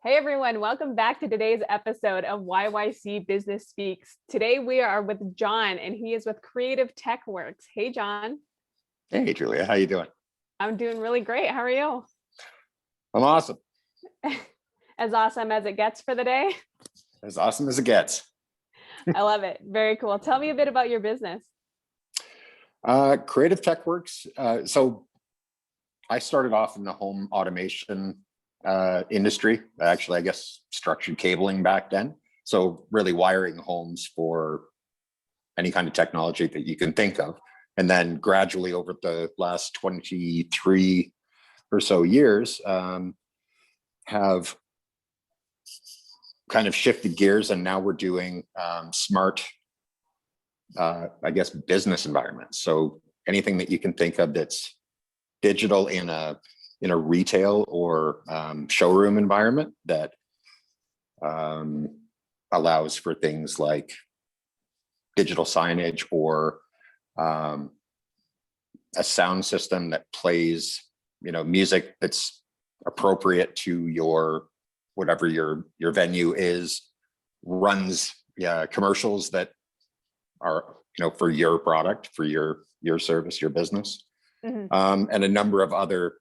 Hey everyone, welcome back to today's episode of YYC Business Speaks. Today we are with John and he is with Creative Tech Works. Hey John. Hey Julia, how you doing? I'm doing really great. How are you? I'm awesome. As awesome as it gets for the day? As awesome as it gets. I love it. Very cool. Tell me a bit about your business. Creative Tech Works. So I started off in the home automation industry. Actually, I guess structured cabling back then. So really wiring homes for any kind of technology that you can think of. And then gradually over the last 23 or so years, have kind of shifted gears, and now we're doing smart, I guess, business environments. So anything that you can think of that's digital in a retail or showroom environment that allows for things like digital signage or a sound system that plays, music that's appropriate to your whatever your venue is, runs commercials that are for your product, for your service, your business, and a number of other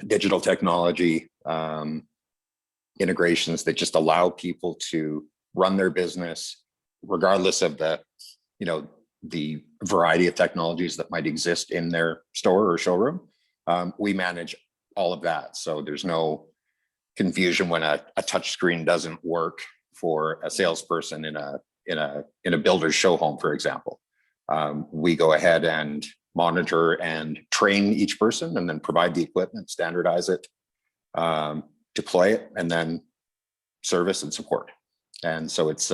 digital technology integrations that just allow people to run their business regardless of the variety of technologies that might exist in their store or showroom. We manage all of that, so there's no confusion when a touch screen doesn't work for a salesperson in a builder's show home, for example. We go ahead and monitor and train each person, and then provide the equipment, standardize it, deploy it, and then service and support. And so it's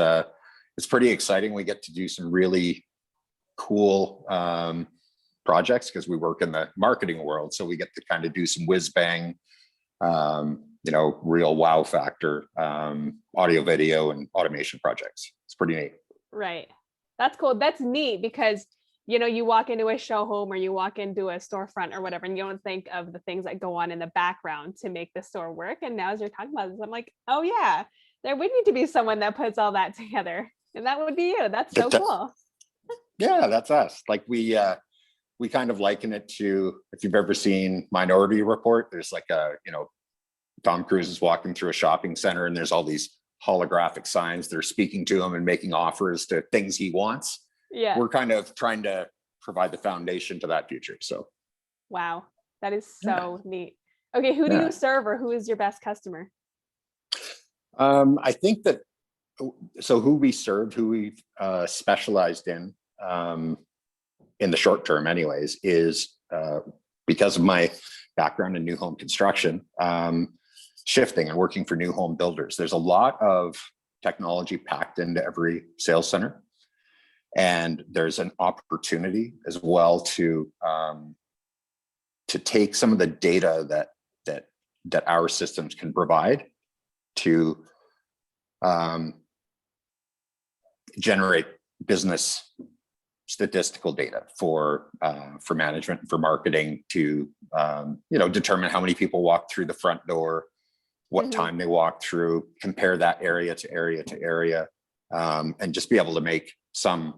pretty exciting. We get to do some really cool projects because we work in the marketing world, so we get to kind of do some whiz bang, real wow factor audio, video, and automation projects. It's pretty neat. Right. That's cool. That's neat because you walk into a show home or you walk into a storefront or whatever, and you don't think of the things that go on in the background to make the store work. And now as you're talking about this, I'm like, oh yeah, there would need to be someone that puts all that together. And that would be you. That's so cool. Yeah, that's us. Like we kind of liken it to, if you've ever seen Minority Report, there's like Tom Cruise is walking through a shopping center and there's all these holographic signs that are speaking to him and making offers to things he wants. Yeah. We're kind of trying to provide the foundation to that future. So. Wow. That is so neat. Okay. Who do you serve, or who is your best customer? I think that, so who we serve, who we've specialized in the short term anyways, is because of my background in new home construction, shifting and working for new home builders. There's a lot of technology packed into every sales center. And there's an opportunity as well to take some of the data that our systems can provide to generate business statistical data for management, for marketing, to determine how many people walk through the front door, what time they walk through, compare that area to area to area, and just be able to make some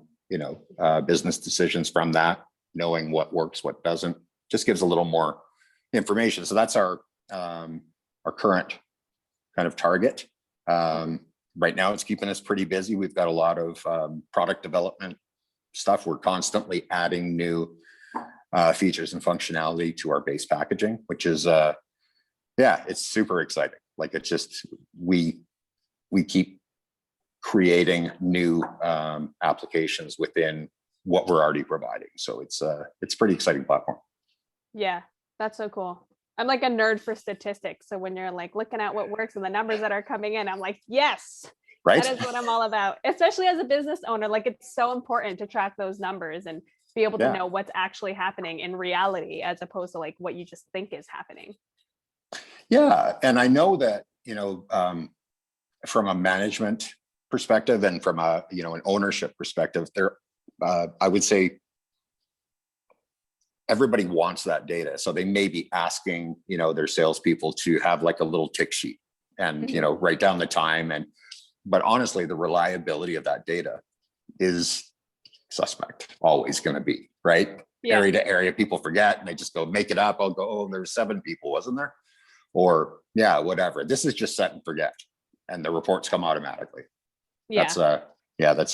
business decisions from that, knowing what works, what doesn't. Just gives a little more information. So that's our current kind of target. Right now it's keeping us pretty busy. We've got a lot of product development stuff. We're constantly adding new features and functionality to our base packaging, which is it's super exciting. Like, it's just we keep creating new applications within what we're already providing. So it's a pretty exciting platform. Yeah, that's so cool. I'm like a nerd for statistics. So when you're like looking at what works and the numbers that are coming in, I'm like, yes, right. That is what I'm all about, especially as a business owner. Like, it's so important to track those numbers and be able to know what's actually happening in reality, as opposed to like what you just think is happening. Yeah. And I know that, from a management perspective and from a, an ownership perspective, there, I would say everybody wants that data. So they may be asking, their salespeople to have like a little tick sheet and write down the time. But honestly, the reliability of that data is suspect, always going to be, right? Yeah. Area to area, people forget and they just go make it up. I'll go, oh, there's 7 people, wasn't there? Or yeah, whatever. This is just set and forget, and the reports come automatically. Yeah. That's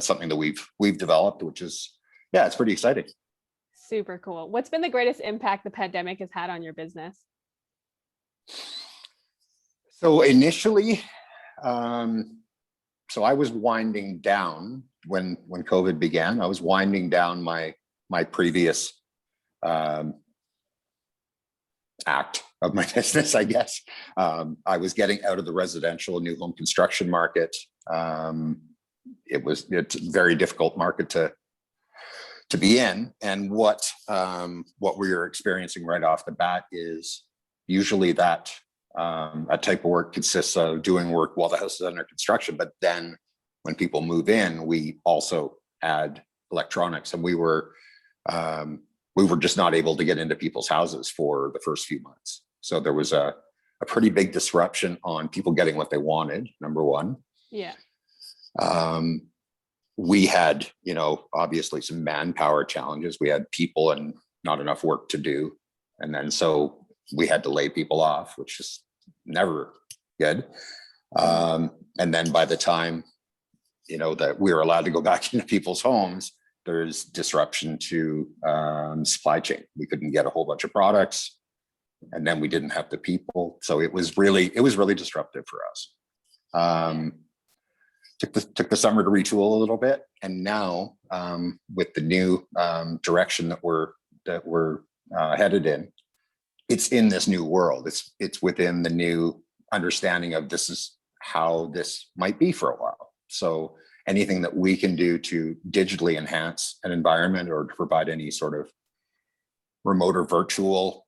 something that we've developed, which is, yeah, it's pretty exciting. Super cool. What's been the greatest impact the pandemic has had on your business? So initially, so I was winding down when COVID began. I was winding down my previous act of my business, I guess. I was getting out of the residential new home construction market. It's a very difficult market to be in. And what we were experiencing right off the bat is usually that type of work consists of doing work while the house is under construction. But then when people move in, we also add electronics, and we were just not able to get into people's houses for the first few months. So there was a pretty big disruption on people getting what they wanted, number one. Yeah. We had, obviously some manpower challenges. We had people and not enough work to do. And then so we had to lay people off, which is never good. And then by the time, that we were allowed to go back into people's homes, there's disruption to supply chain. We couldn't get a whole bunch of products, and then we didn't have the people. So it was really disruptive for us. Took the summer to retool a little bit, and now with the new direction that we're headed in, it's in this new world. It's within the new understanding of this is how this might be for a while. So anything that we can do to digitally enhance an environment or to provide any sort of remote or virtual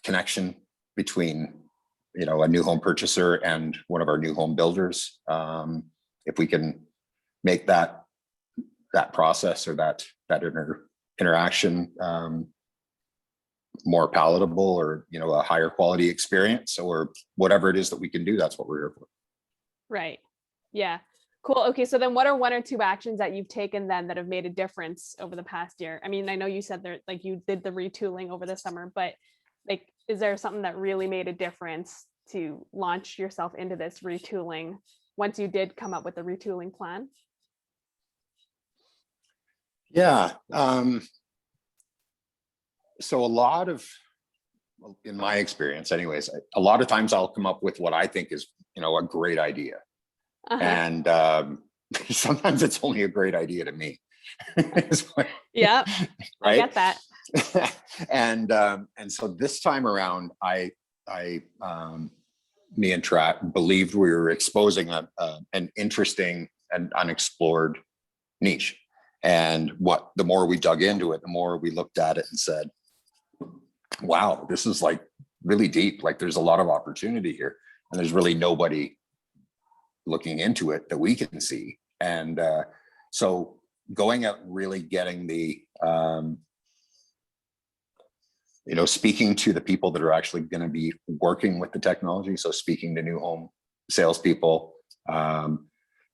connection between, a new home purchaser and one of our new home builders, if we can make that process or that interaction more palatable, or a higher quality experience, or whatever it is that we can do, that's what we're here for. Right. Yeah. Cool. Okay. So then what are 1 or 2 actions that you've taken then that have made a difference over the past year? I mean, I know you said that like you did the retooling over the summer, but like, is there something that really made a difference to launch yourself into this retooling once you did come up with the retooling plan? Yeah. So in my experience anyways, a lot of times I'll come up with what I think is, a great idea. Uh-huh. And sometimes it's only a great idea to me. Yeah, right? I get that. And so this time around, me and Trat believed we were exposing an interesting and unexplored niche. And the more we dug into it, the more we looked at it and said, wow, this is like really deep. Like there's a lot of opportunity here, and there's really nobody looking into it that we can see. And so going out and really getting the, speaking to the people that are actually going to be working with the technology. So speaking to new home salespeople,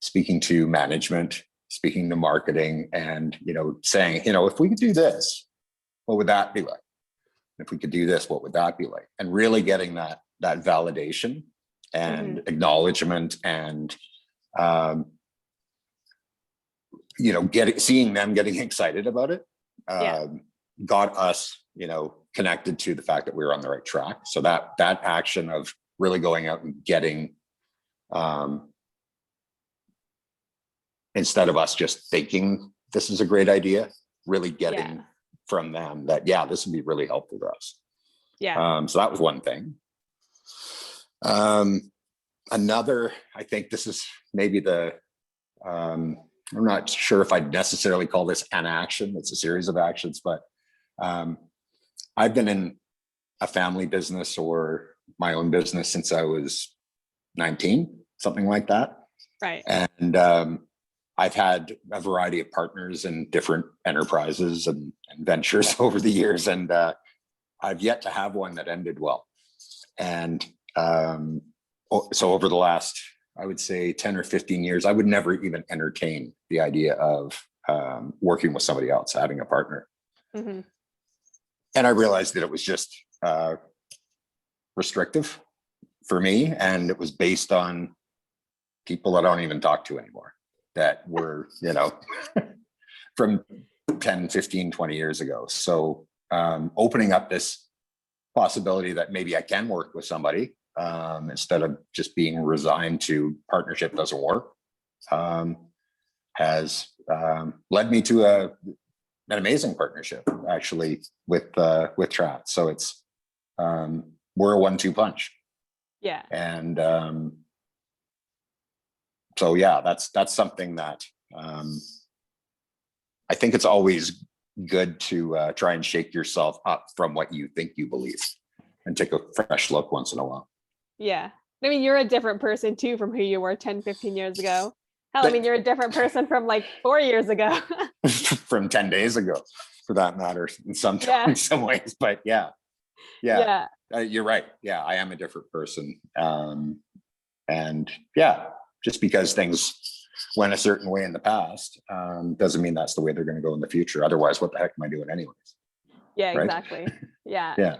speaking to management, speaking to marketing, and, saying, if we could do this, what would that be like? If we could do this, what would that be like? And really getting that validation and acknowledgement, and seeing them getting excited about it, got us, connected to the fact that we were on the right track. So that action of really going out and getting, instead of us just thinking this is a great idea, really getting from them that, this would be really helpful to us. Yeah. So that was one thing. Another, I think this is maybe I'm not sure if I'd necessarily call this an action. It's a series of actions, but I've been in a family business or my own business since I was 19, something like that. Right. And I've had a variety of partners in different enterprises and ventures over the years, and I've yet to have one that ended well. And So over the last, I would say 10 or 15 years, I would never even entertain the idea of working with somebody else, having a partner. Mm-hmm. And I realized that it was just restrictive for me. And it was based on people I don't even talk to anymore that were, from 10, 15, 20 years ago. So opening up this possibility that maybe I can work with somebody instead of just being resigned to partnership doesn't work has led me to an amazing partnership actually with Trat. So it's we're a 1-2 punch. Yeah. And so yeah, that's something that I think it's always good to try and shake yourself up from what you think you believe and take a fresh look once in a while. Yeah. I mean, you're a different person too from who you were 10, 15 years ago. Hell, I mean, you're a different person from like 4 years ago. From 10 days ago, for that matter, in some ways. But yeah. You're right. Yeah, I am a different person. And yeah, just because things went a certain way in the past doesn't mean that's the way they're going to go in the future. Otherwise, what the heck am I doing anyways? Yeah, right? exactly. Yeah. Yeah.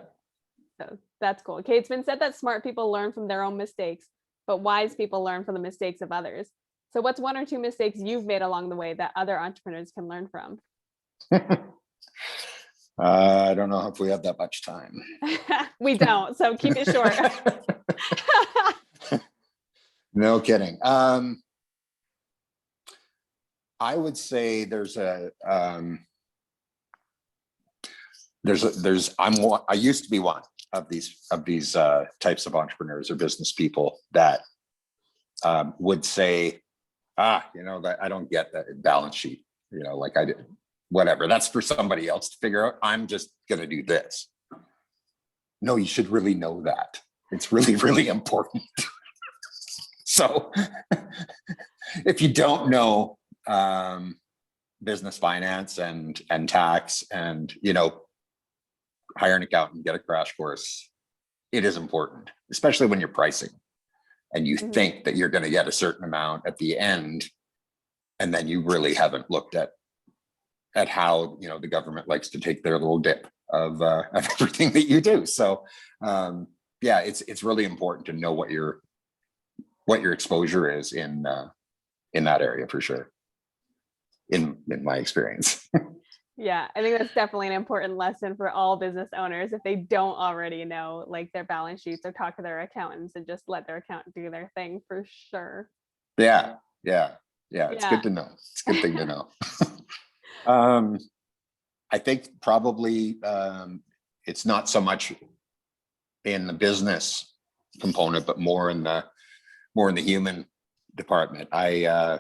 So that's cool. Okay, it's been said that smart people learn from their own mistakes, but wise people learn from the mistakes of others. So what's 1 or 2 mistakes you've made along the way that other entrepreneurs can learn from? I don't know if we have that much time. We don't, so keep it short. No kidding. I would say I used to be one of these types of entrepreneurs or business people that would say, that I don't get that balance sheet, like I did, whatever. That's for somebody else to figure out. I'm just going to do this. No, you should really know that. It's really, really important. So if you don't know business finance and tax and, hire an accountant, get a crash course, it is important, especially when you're pricing and you think that you're going to get a certain amount at the end. And then you really haven't looked at how, the government likes to take their little dip of everything that you do. So yeah, it's really important to know what your exposure is in that area for sure. In my experience. Yeah, I think that's definitely an important lesson for all business owners if they don't already know like their balance sheets or talk to their accountants and just let their accountant do their thing for sure. Yeah. It's good to know. It's a good thing to know. I think probably it's not so much in the business component, but more in the human department. A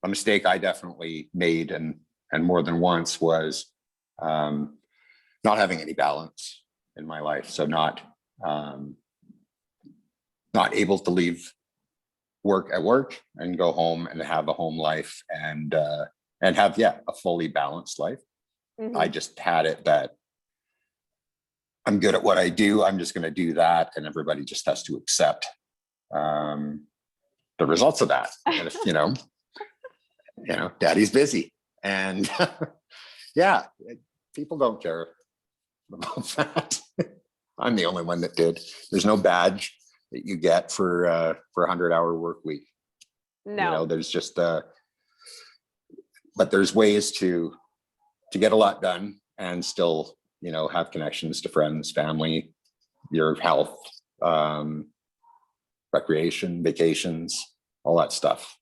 mistake I definitely made and more than once was not having any balance in my life. So not able to leave work at work and go home and have a home life and have a fully balanced life. I just had it that I'm good at what I do. I'm just going to do that, and everybody just has to accept the results of that. And if daddy's busy, and people don't care about that. I'm the only one that did. There's no badge that you get for a 100-hour work week. No, there's just but there's ways to get a lot done and still have connections to friends, family, your health, recreation, vacations, all that stuff.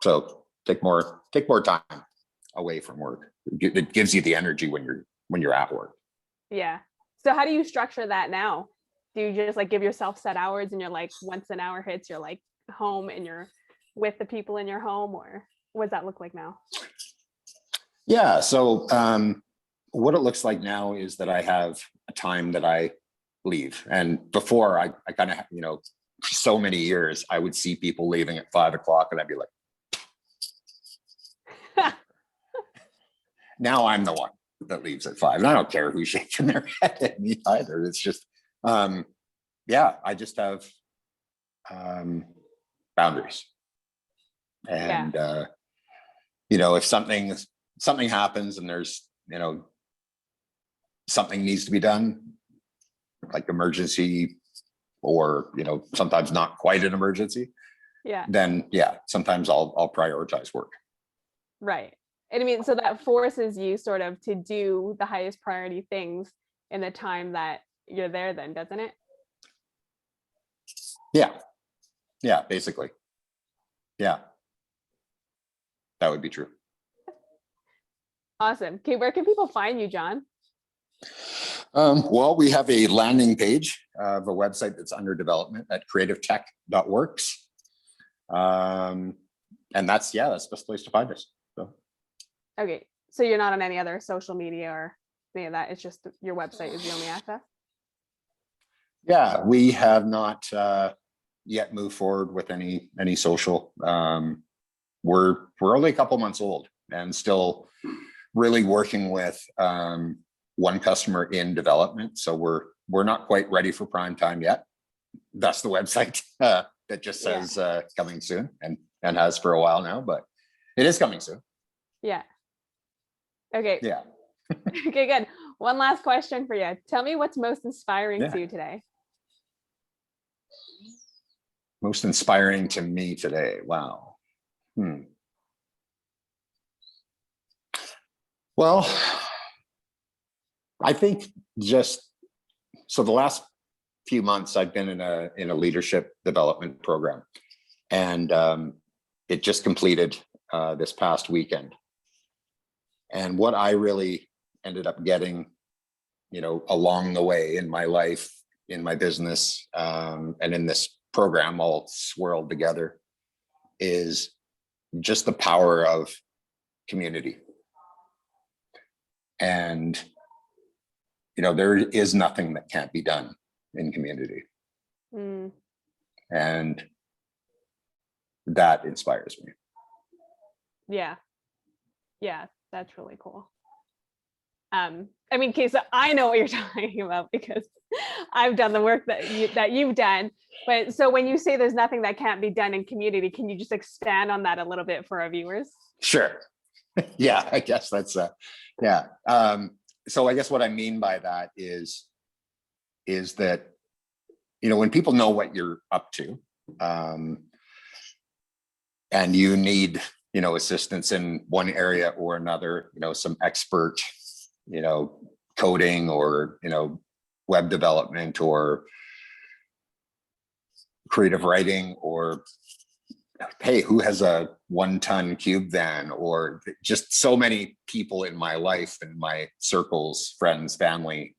So take more time away from work. It gives you the energy when you're at work. Yeah. So how do you structure that now? Do you just like give yourself set hours and you're like, once an hour hits, you're like home and you're with the people in your home, or what does that look like now? Yeah. So what it looks like now is that I have a time that I leave. And before I kind of, so many years, I would see people leaving at 5 o'clock and I'd be like, now I'm the one that leaves at 5. And I don't care who's shaking their head at me either. It's just, yeah, I just have boundaries. And, you know, if something happens and there's, you know, something needs to be done, like emergency, or, you know, sometimes not quite an emergency, then yeah, sometimes I'll prioritize work. Right. And I mean, so that forces you sort of to do the highest priority things in the time that you're there then, doesn't it? Yeah, basically. Yeah, that would be true. Awesome. Okay, where can people find you, John? Well, we have a landing page of a website that's under development at creativetech.works. And that's the best place to find us. So. Okay, so you're not on any other social media or any of that. It's just your website is the only access? Yeah, we have not yet moved forward with any social. We're only a couple months old and still really working with one customer in development. So we're not quite ready for prime time yet. That's the website that just says coming soon and has for a while now, but it is coming soon. Yeah. Okay. Yeah. Okay, good. One last question for you. Tell me what's most inspiring to you today. Most inspiring to me today. Wow. Well, I think just so the last few months I've been in a leadership development program, and it just completed this past weekend. And what I really ended up getting, you know, along the way in my life, in my business, and in this program all swirled together, is just the power of community. And, you know, there is nothing that can't be done in community. And that inspires me. Yeah, that's really cool. I mean, okay, so I know what you're talking about because I've done the work that you've done. But so when you say there's nothing that can't be done in community, can you just expand on that a little bit for our viewers? Sure. Yeah, I guess that's yeah. So I guess what I mean by that is that, you know, when people know what you're up to, and you need, you know, assistance in one area or another, you know, some expert, you know, coding or, you know, web development or creative writing, or hey, who has a 1-ton cube van, or just so many people in my life and my circles, friends, family,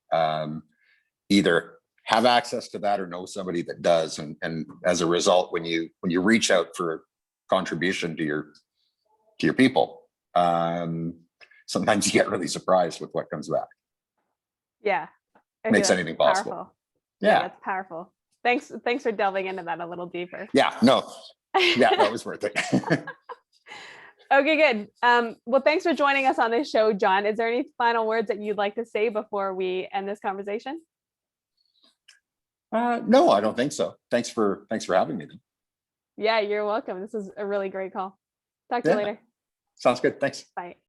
either have access to that or know somebody that does. And as a result, when you reach out for a contribution to your people, sometimes you get really surprised with what comes back. Yeah. Makes anything possible. Powerful. Yeah, that's powerful. Thanks for delving into that a little deeper. Yeah, no. Yeah, that was worth it. Okay, good. Well, thanks for joining us on this show, John. Is there any final words that you'd like to say before we end this conversation? No, I don't think so. Thanks for having me. Yeah, you're welcome. This is a really great call. Talk to you later. Sounds good. Thanks. Bye.